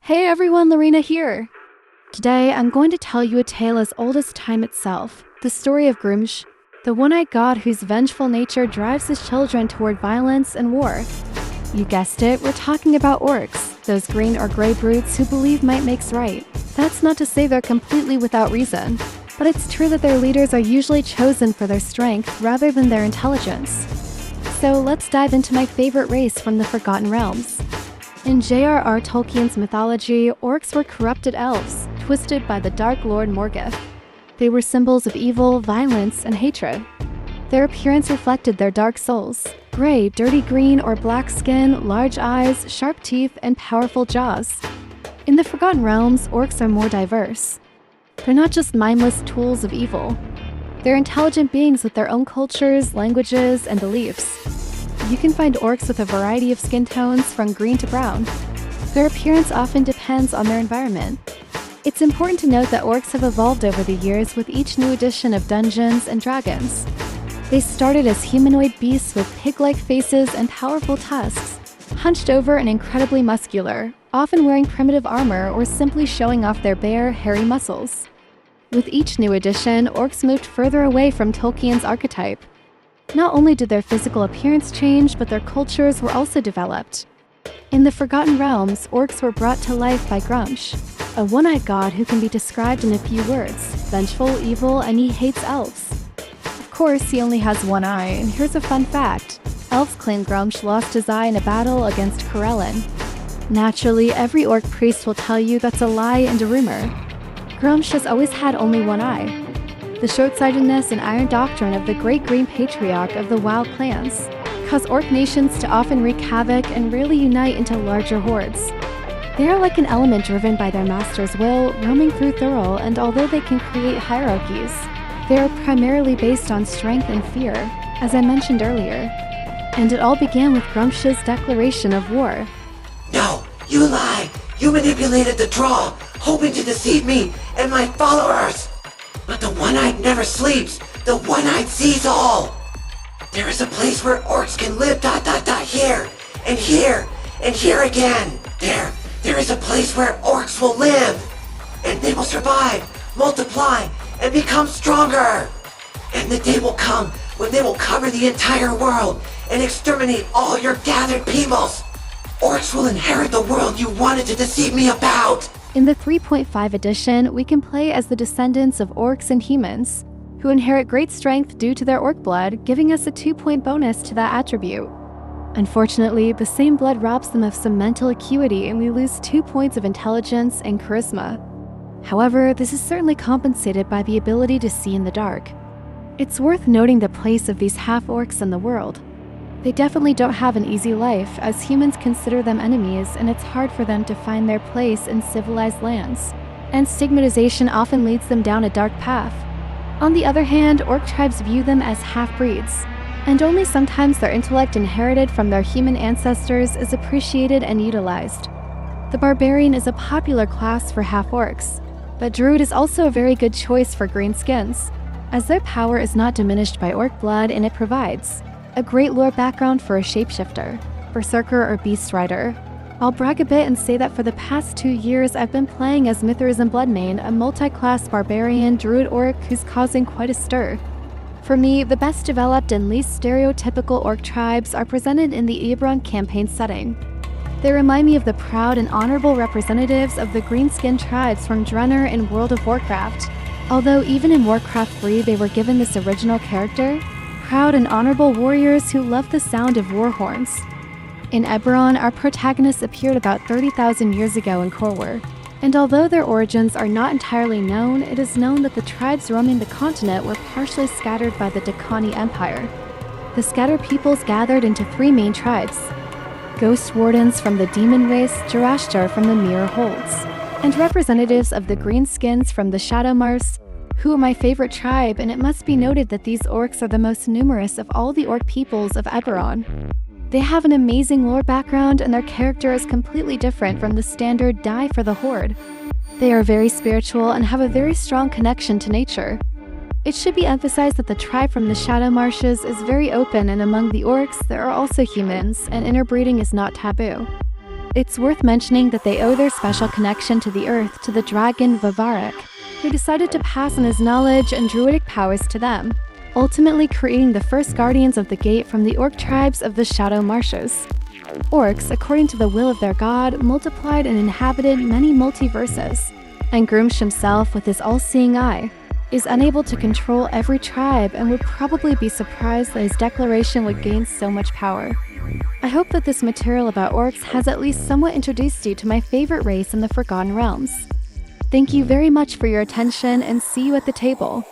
Hey everyone, Lorena here. Today I'm going to tell you a tale as old as time itself, the story of Grumsh, the one-eyed god whose vengeful nature drives his children toward violence and war. You guessed it, we're talking about orcs, those green or gray brutes who believe might makes right. That's not to say they're completely without reason, but it's true that their leaders are usually chosen for their strength rather than their intelligence. So let's dive into my favorite race from the Forgotten Realms. In J.R.R. Tolkien's mythology, orcs were corrupted elves, twisted by the Dark Lord Morgoth. They were symbols of evil, violence, and hatred. Their appearance reflected their dark souls: gray, dirty green, or black skin, large eyes, sharp teeth, and powerful jaws. In the Forgotten Realms, orcs are more diverse. They're not just mindless tools of evil. They're intelligent beings with their own cultures, languages, and beliefs. You can find orcs with a variety of skin tones from green to brown. Their appearance often depends on their environment. It's important to note that orcs have evolved over the years with each new edition of Dungeons and Dragons. They started as humanoid beasts with pig-like faces and powerful tusks, hunched over and incredibly muscular, often wearing primitive armor or simply showing off their bare, hairy muscles. With each new edition, orcs moved further away from Tolkien's archetype. Not only did their physical appearance change, but their cultures were also developed. In the Forgotten Realms, orcs were brought to life by Grumsh, a one-eyed god who can be described in a few words: vengeful, evil, and he hates elves. Of course, he only has one eye, and here's a fun fact. Elves claim Grumsh lost his eye in a battle against Corellin. Naturally, every orc priest will tell you that's a lie and a rumor. Grumsh has always had only one eye. The short-sightedness and iron doctrine of the Great Green Patriarch of the WoW clans cause orc nations to often wreak havoc and rarely unite into larger hordes. They are like an element driven by their master's will, roaming through Thurl, and although they can create hierarchies, they are primarily based on strength and fear, as I mentioned earlier. And it all began with Grumsh's declaration of war. No, you lie! You manipulated the draw, hoping to deceive me and my followers! But the One-Eyed never sleeps. The One-Eyed sees all. There is a place where orcs can live here, and here, and here again. There is a place where orcs will live, and they will survive, multiply, and become stronger. And the day will come when they will cover the entire world and exterminate all your gathered peoples. Orcs will inherit the world you wanted to deceive me about. In the 3.5 edition, we can play as the descendants of orcs and humans, who inherit great strength due to their orc blood, giving us a 2-point bonus to that attribute. Unfortunately, the same blood robs them of some mental acuity and we lose 2 points of intelligence and charisma. However, this is certainly compensated by the ability to see in the dark. It's worth noting the place of these half-orcs in the world. They definitely don't have an easy life, as humans consider them enemies and it's hard for them to find their place in civilized lands, and stigmatization often leads them down a dark path. On the other hand, orc tribes view them as half-breeds, and only sometimes their intellect inherited from their human ancestors is appreciated and utilized. The barbarian is a popular class for half-orcs, but druid is also a very good choice for greenskins, as their power is not diminished by orc blood and it provides a great lore background for a shapeshifter, berserker, or beast rider. I'll brag a bit and say that for the past 2 years I've been playing as Mithras and Bloodmane, a multi-class barbarian druid orc who's causing quite a stir. For me, the best developed and least stereotypical orc tribes are presented in the Eberron campaign setting. They remind me of the proud and honorable representatives of the green-skinned tribes from Drenner in World of Warcraft. Although even in Warcraft 3 they were given this original character, proud and honorable warriors who love the sound of war horns. In Eberron, our protagonists appeared about 30,000 years ago in Corwar, and although their origins are not entirely known, it is known that the tribes roaming the continent were partially scattered by the Dakani Empire. The scattered peoples gathered into 3 main tribes: Ghost Wardens from the Demon race, Jarashtar from the Mirror Holds, and representatives of the Greenskins from the Shadowmars, who are my favorite tribe, and it must be noted that these orcs are the most numerous of all the orc peoples of Eberron. They have an amazing lore background and their character is completely different from the standard die for the horde. They are very spiritual and have a very strong connection to nature. It should be emphasized that the tribe from the Shadow Marshes is very open, and among the orcs there are also humans, and interbreeding is not taboo. It's worth mentioning that they owe their special connection to the earth to the dragon Vavarik, who decided to pass on his knowledge and druidic powers to them, ultimately creating the first guardians of the gate from the orc tribes of the Shadow Marshes. Orcs, according to the will of their god, multiplied and inhabited many multiverses, and Grumsh himself, with his all-seeing eye, is unable to control every tribe and would probably be surprised that his declaration would gain so much power. I hope that this material about orcs has at least somewhat introduced you to my favorite race in the Forgotten Realms. Thank you very much for your attention, and see you at the table.